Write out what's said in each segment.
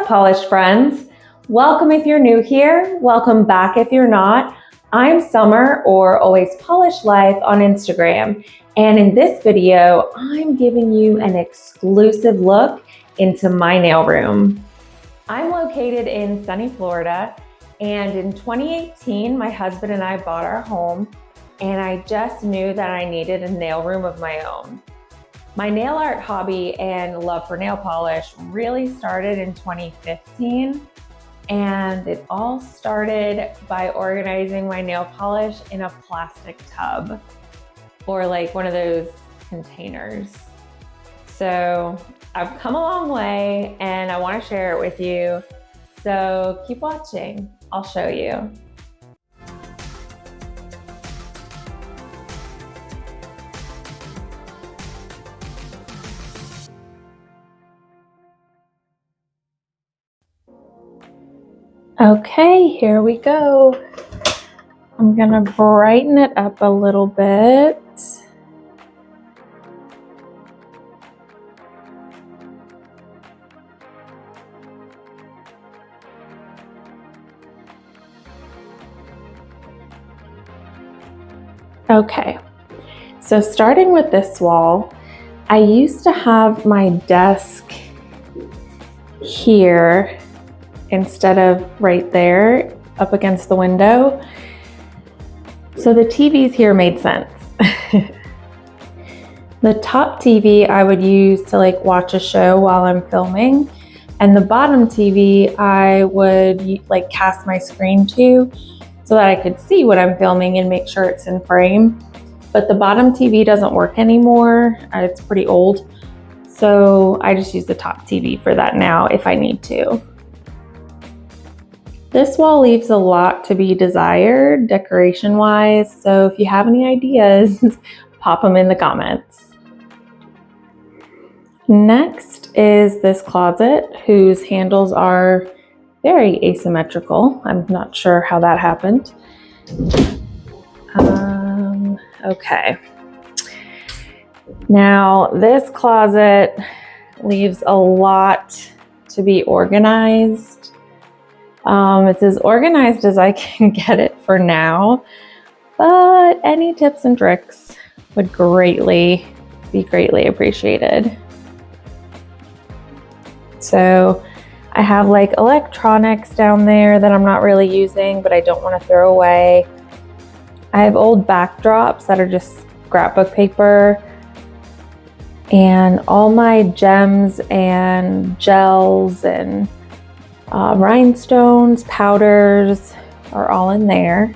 up, polished friends? Welcome if you're new here. Welcome back if you're not. I'm Summer, or Always Polished Life on Instagram. And in this video, I'm giving you an exclusive look into my nail room. I'm located in sunny Florida, and in 2018, my husband and I bought our home, and I just knew that I needed a nail room of my own. My nail art hobby and love for nail polish really started in 2015, and it all started by organizing my nail polish in a plastic tub or like one of those containers. So I've come a long way and I want to share it with you. So keep watching, I'll show you. Okay, here we go. I'm gonna brighten it up a little bit. Okay, so starting with this wall, I used to have my desk here instead of right there up against the window. So the TVs here made sense. The top TV I would use to like watch a show while I'm filming, and the bottom TV I would like cast my screen to so that I could see what I'm filming and make sure it's in frame. But the bottom TV doesn't work anymore. It's pretty old. So I just use the top TV for that now if I need to. This wall leaves a lot to be desired decoration-wise, so if you have any ideas, pop them in the comments. Next is this closet, whose handles are very asymmetrical. I'm not sure how that happened. Okay. Now, this closet leaves a lot to be organized. It's as organized as I can get it for now, but any tips and tricks would be greatly appreciated. So I have like electronics down there that I'm not really using, but I don't want to throw away. I have old backdrops that are just scrapbook paper, and all my gems and gels and rhinestones, powders are all in there.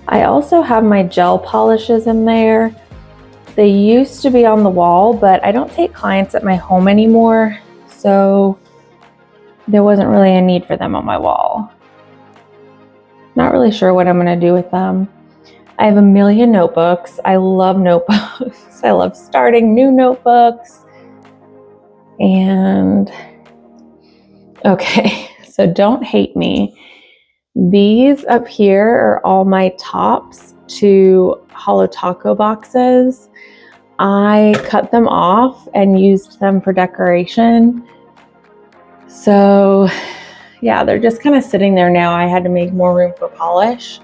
I also have my gel polishes in there. They used to be on the wall, but I don't take clients at my home anymore, so there wasn't really a need for them on my wall. Not really sure what I'm gonna do with them. I have a million notebooks. I love notebooks. I love starting new notebooks. And okay, so don't hate me. These up here are all my tops to hollow taco boxes. I cut them off and used them for decoration. So yeah, they're just kind of sitting there now. I had to make more room for polish.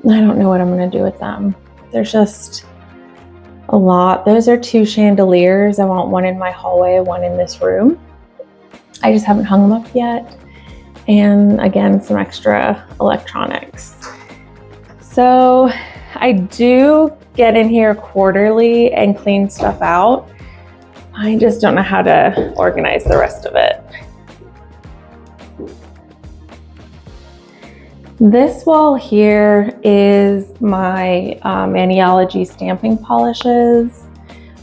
I don't know what I'm gonna do with them. There's just a lot. Those are 2 chandeliers. I want one in my hallway, one in this room. I just haven't hung them up yet. And again, some extra electronics. So I do get in here quarterly and clean stuff out. I just don't know how to organize the rest of it. This wall here is my Maniology stamping polishes.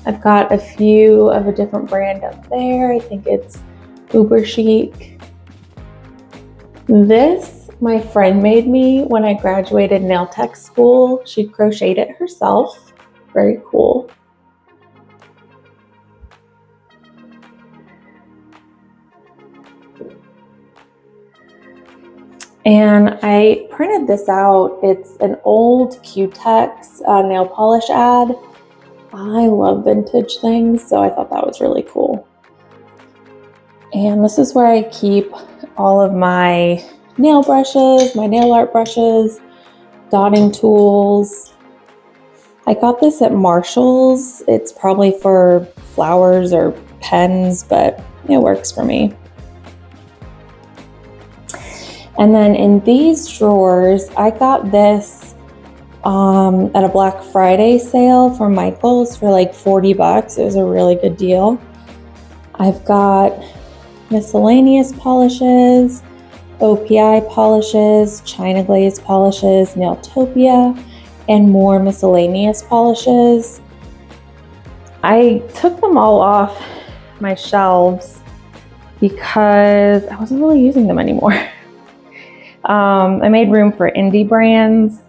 I've got a few of a different brand up there. I think it's Uber Chic. This my friend made me when I graduated nail tech school. She crocheted it herself. Very cool. And I printed this out. It's an old Q-Tex nail polish ad. I love vintage things, so I thought that was really cool. And this is where I keep all of my nail brushes, my nail art brushes, dotting tools. I got this at Marshall's. It's probably for flowers or pens, but it works for me. And then in these drawers, I got this at a Black Friday sale from Michael's for like 40 bucks. It was a really good deal. I've got miscellaneous polishes, OPI polishes, China glaze polishes, Nailtopia, and more miscellaneous polishes. I took them all off my shelves because I wasn't really using them anymore. I made room for indie brands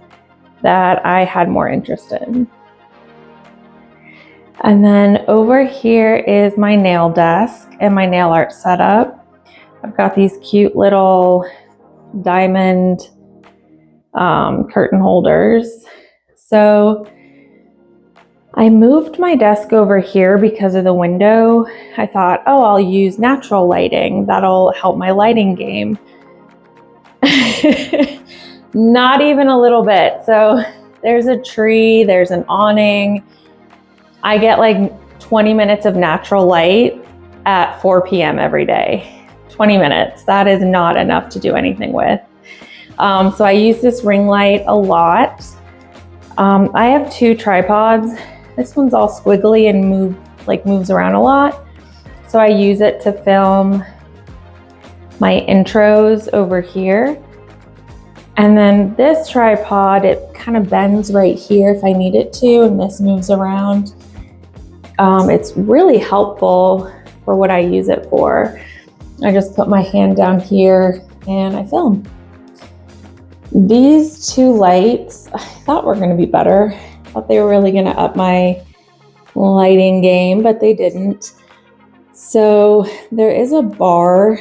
that I had more interest in. And then over here is my nail desk and my nail art setup. I've got these cute little diamond curtain holders. So I moved my desk over here because of the window. I thought, oh, I'll use natural lighting. That'll help my lighting game. Not even a little bit. So there's a tree, there's an awning. I get like 20 minutes of natural light at 4 p.m. every day. 20 minutes, that is not enough to do anything with. So I use this ring light a lot. I have 2 tripods. This one's all squiggly and moves around a lot. So I use it to film my intros over here. And then this tripod, it kind of bends right here if I need it to, and this moves around. It's really helpful for what I use it for. I just put my hand down here and I film. These 2 lights, I thought were gonna be better. I thought they were really gonna up my lighting game, but they didn't. So there is a bar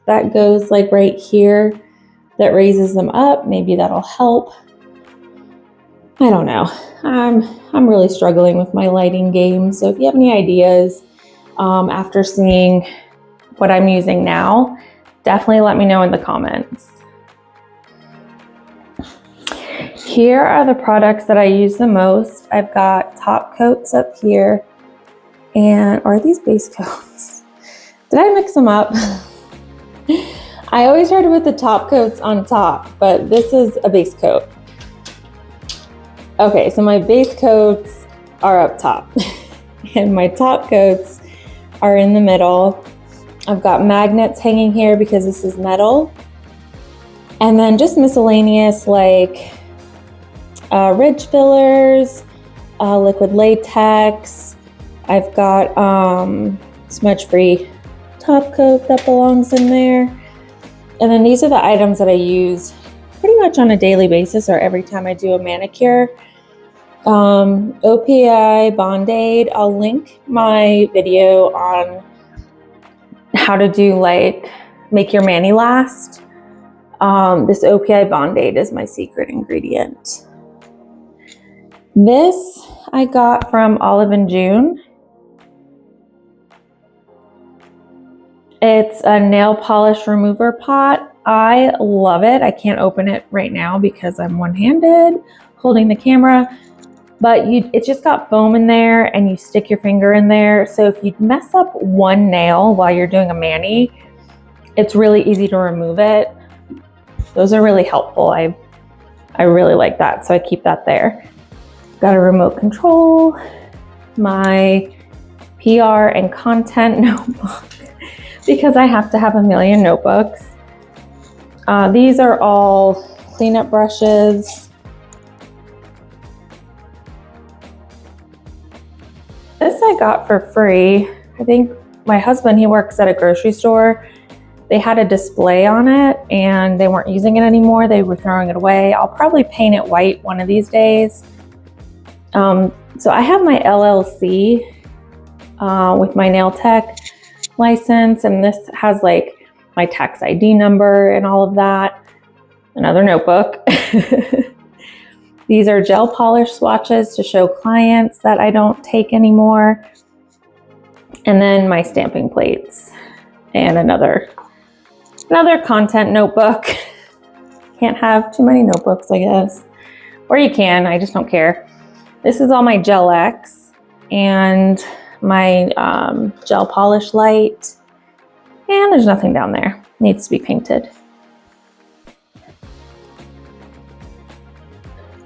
that goes like right here that raises them up. Maybe that'll help. I don't know. I'm really struggling with my lighting game. So if you have any ideas after seeing what I'm using now, definitely let me know in the comments. Here are the products that I use the most. I've got top coats up here. And are these base coats? Did I mix them up? I always try to put the top coats on top, but this is a base coat. Okay, so my base coats are up top and my top coats are in the middle. I've got magnets hanging here because this is metal. And then just miscellaneous like ridge fillers, liquid latex. I've got smudge-free top coat that belongs in there. And then these are the items that I use pretty much on a daily basis or every time I do a manicure. OPI Band-Aid, I'll link my video on how to do make your mani last. This OPI Band-Aid is my secret ingredient. This I got from Olive & June. It's a nail polish remover pot. I love it. I can't open it right now because I'm one-handed holding the camera, but it's just got foam in there and you stick your finger in there. So if you mess up one nail while you're doing a mani, it's really easy to remove it. Those are really helpful. I really like that, so I keep that there. Got a remote control, my PR and content notebook, because I have to have a million notebooks. These are all cleanup brushes. This I got for free. I think my husband, he works at a grocery store. They had a display on it and they weren't using it anymore. They were throwing it away. I'll probably paint it white one of these days. So I have my LLC with my nail tech license, and this has like my tax ID number and all of that. Another notebook. These are gel polish swatches to show clients that I don't take anymore. And then my stamping plates. and another content notebook. Can't have too many notebooks, I guess. Or you can, I just don't care. This is all my Gel X and my gel polish light. And there's nothing down there. Needs to be painted.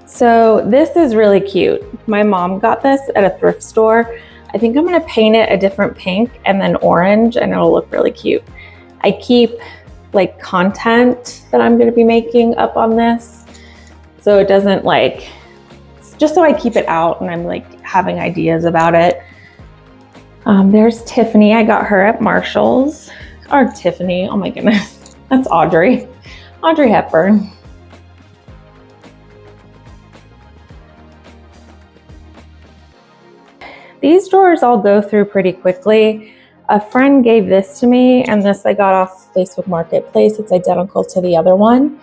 So this is really cute. My mom got this at a thrift store. I think I'm gonna paint it a different pink and then orange, and it'll look really cute. I keep like content that I'm gonna be making up on this, so it doesn't like, just so I keep it out and I'm like having ideas about it. There's Tiffany. I got her at Marshall's. Or Tiffany, oh my goodness, that's Audrey Hepburn. These drawers all go through pretty quickly. A friend gave this to me, and this I got off Facebook Marketplace. It's identical to the other one.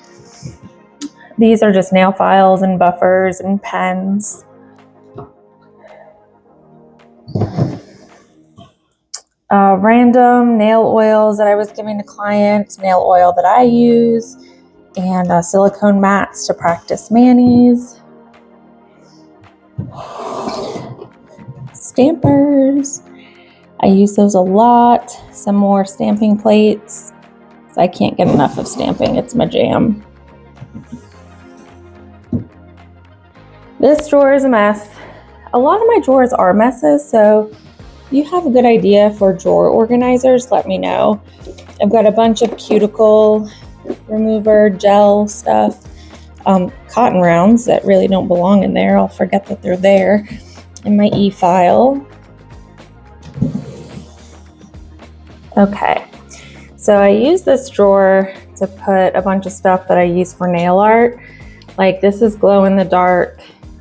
These are just nail files and buffers and pens. Random nail oils that I was giving to clients, nail oil that I use, and silicone mats to practice manis. Stampers. I use those a lot. Some more stamping plates. I can't get enough of stamping. It's my jam. This drawer is a mess. A lot of my drawers are messes, so if you have a good idea for drawer organizers, let me know. I've got a bunch of cuticle remover gel stuff, cotton rounds that really don't belong in there. I'll forget that they're there. In my e-file. Okay, so I use this drawer to put a bunch of stuff that I use for nail art. Like this is glow-in-the-dark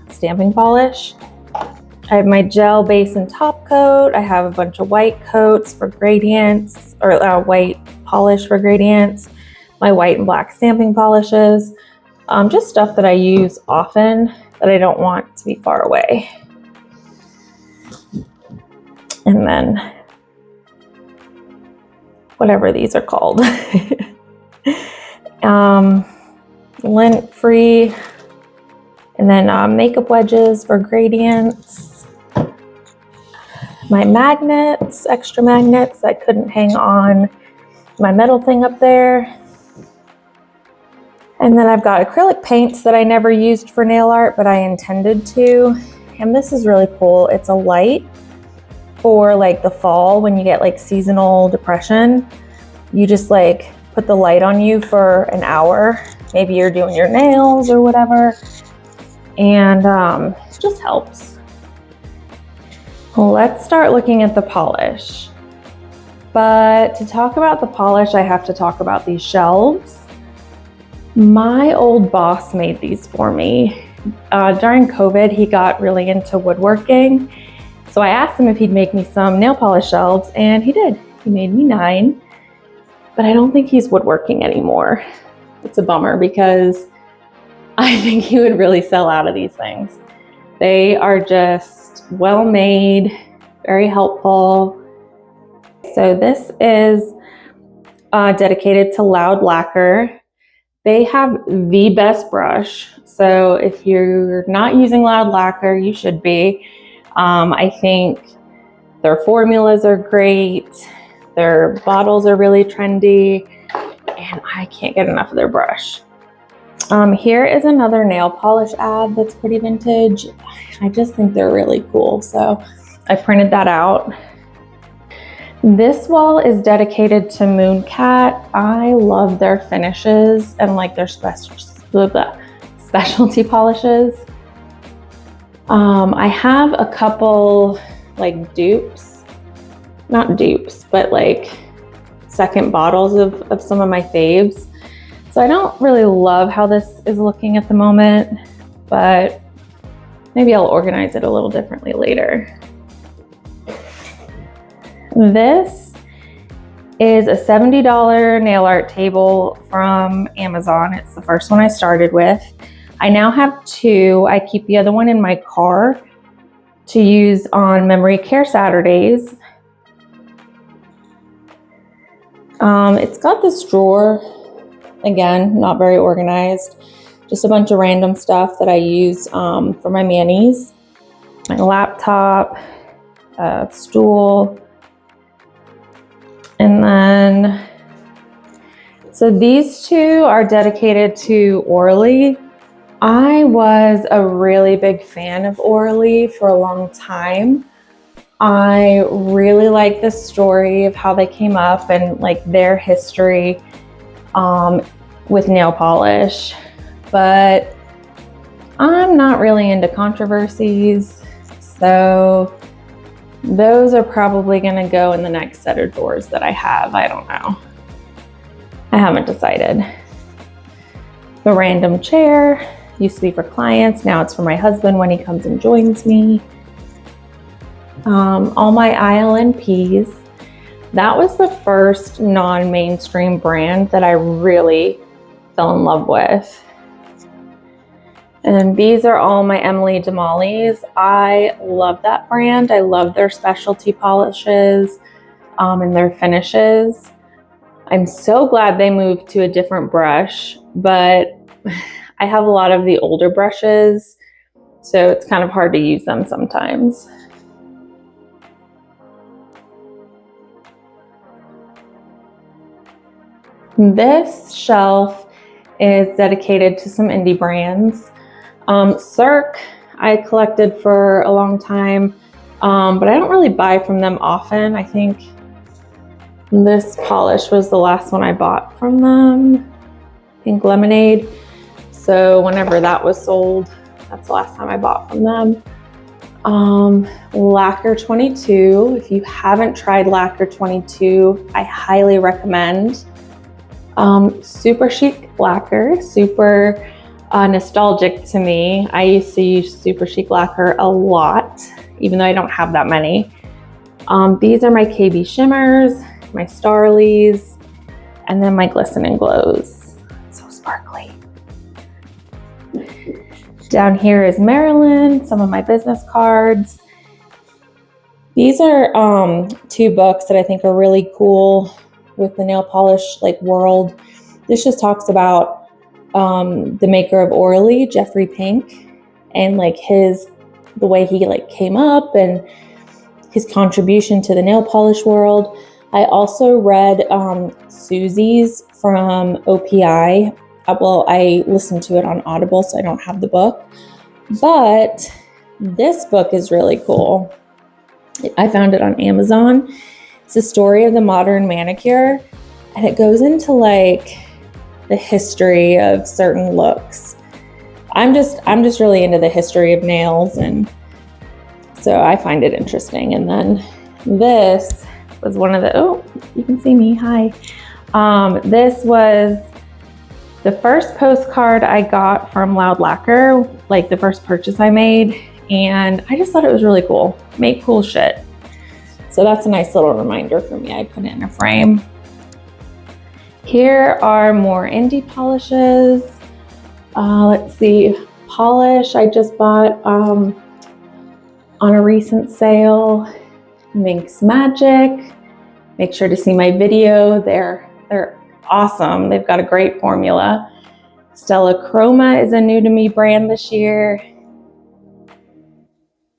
stamping polish. I have my gel base and top coat. I have a bunch of white coats for gradients, or white polish for gradients. My white and black stamping polishes. Just stuff that I use often that I don't want to be far away. And then whatever these are called. Lint free. And then makeup wedges for gradients. My magnets, extra magnets that couldn't hang on my metal thing up there. And then I've got acrylic paints that I never used for nail art, but I intended to. And this is really cool. It's a light for like the fall when you get like seasonal depression. You just like put the light on you for an hour. Maybe you're doing your nails or whatever. And it just helps. Let's start looking at the polish. But to talk about the polish, I have to talk about these shelves. My old boss made these for me. During COVID, he got really into woodworking. So I asked him if he'd make me some nail polish shelves, and he did. He made me 9, but I don't think he's woodworking anymore. It's a bummer because I think he would really sell out of these things. They are just well-made, very helpful. So this is dedicated to Loud Lacquer. They have the best brush. So if you're not using Loud Lacquer, you should be. I think their formulas are great. Their bottles are really trendy, and I can't get enough of their brush. Here is another nail polish ad that's pretty vintage. I just think they're really cool, so I printed that out. This wall is dedicated to Mooncat. I love their finishes and like their specialty polishes. I have a couple like dupes, not dupes, but like second bottles of some of my faves. So I don't really love how this is looking at the moment, but maybe I'll organize it a little differently later. This is a $70 nail art table from Amazon. It's the first one I started with. I now have 2. I keep the other one in my car to use on memory care Saturdays. It's got this drawer, again, not very organized, just a bunch of random stuff that I use for my manis. My laptop, stool, and then, so these two are dedicated to Orly. I was a really big fan of Orly for a long time. I really like the story of how they came up and like their history with nail polish, but I'm not really into controversies, so those are probably gonna go in the next set of drawers that I have. I don't know. I haven't decided. The random chair used to be for clients, now it's for my husband when he comes and joins me. All my ILNPs. That was the first non-mainstream brand that I really fell in love with. And these are all my Emily Demollis. I love that brand. I love their specialty polishes and their finishes. I'm so glad they moved to a different brush, but I have a lot of the older brushes, so it's kind of hard to use them sometimes. This shelf is dedicated to some indie brands. Cirque, I collected for a long time, but I don't really buy from them often. I think this polish was the last one I bought from them. I think Lemonade. So whenever that was sold, that's the last time I bought from them. Lacquer 22. If you haven't tried Lacquer 22, I highly recommend. Super chic lacquer, super nostalgic to me. I used to use super chic lacquer a lot, even though I don't have that many. These are my KB shimmers, my Starlies, and then my glisten and glows. So sparkly. Down here is Marilyn, some of my business cards. These are two books that I think are really cool with the nail polish like world. This just talks about the maker of Orly, Jeffrey Pink, and like the way he like came up and his contribution to the nail polish world. I also read Susie's from OPI. Well, I listened to it on Audible, so I don't have the book, but this book is really cool. I found it on Amazon. It's the story of the modern manicure, and it goes into like the history of certain looks. I'm just really into the history of nails, and so I find it interesting. And then this was one of the, oh, you can see me, hi. This was the first postcard I got from Loud Lacquer, like the first purchase I made, and I just thought it was really cool. Make cool shit. So that's a nice little reminder for me. I put it in a frame. Here are more indie polishes. Let's see, polish I just bought on a recent sale. Minx Magic. Make sure to see my video. They're awesome. They've got a great formula. Stella Chroma is a new to me brand this year.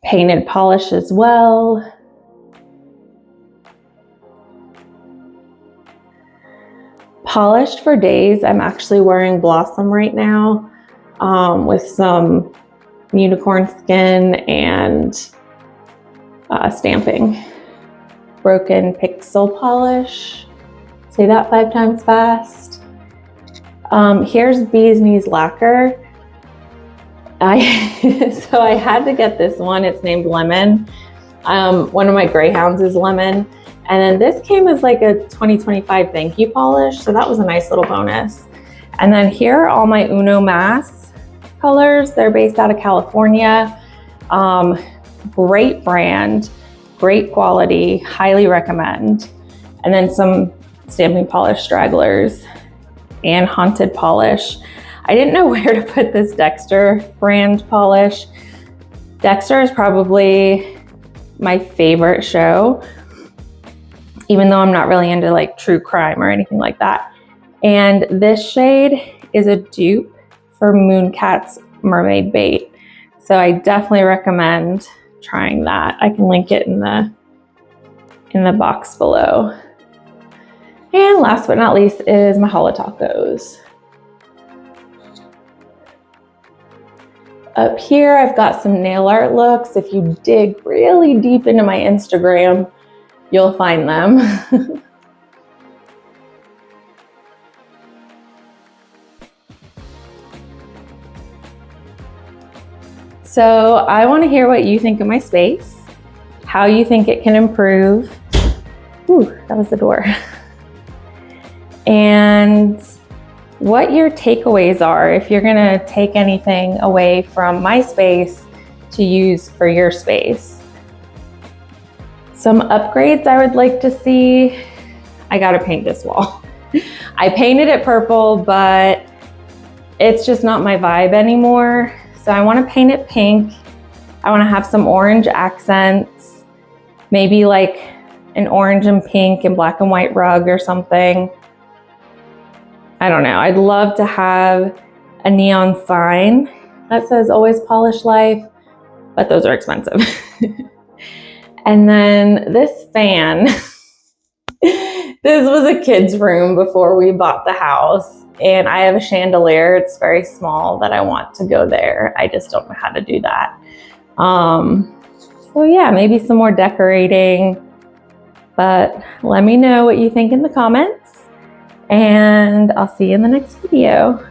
Painted polish as well. Polished for Days. I'm actually wearing Blossom right now with some unicorn skin and stamping. Broken Pixel polish. Say that 5 times fast. Here's Bee's Knees Lacquer. So I had to get this one. It's named Lemon. One of my greyhounds is Lemon. And then this came as like a 2025 thank you polish. So that was a nice little bonus. And then here are all my Uno Mass colors. They're based out of California. Great brand, great quality, highly recommend. And then some stamping polish stragglers and Haunted polish. I didn't know where to put this Dexter brand polish. Dexter is probably my favorite show. even though I'm not really into like true crime or anything like that. And this shade is a dupe for Mooncat's Mermaid Bait. So I definitely recommend trying that. I can link it in the box below. And last but not least is my Hala Tacos. Up here, I've got some nail art looks. If you dig really deep into my Instagram, you'll find them. So I want to hear what you think of my space, how you think it can improve. Ooh, that was the door. And what your takeaways are if you're gonna take anything away from my space to use for your space. Some upgrades I would like to see. I gotta paint this wall. I painted it purple, but it's just not my vibe anymore. So I wanna paint it pink. I wanna have some orange accents, maybe like an orange and pink and black and white rug or something. I don't know. I'd love to have a neon sign that says always polish life, but those are expensive. And then this fan, this was a kid's room before we bought the house, and I have a chandelier. It's very small that I want to go there. I just don't know how to do that. So yeah, maybe some more decorating, but let me know what you think in the comments. And I'll see you in the next video.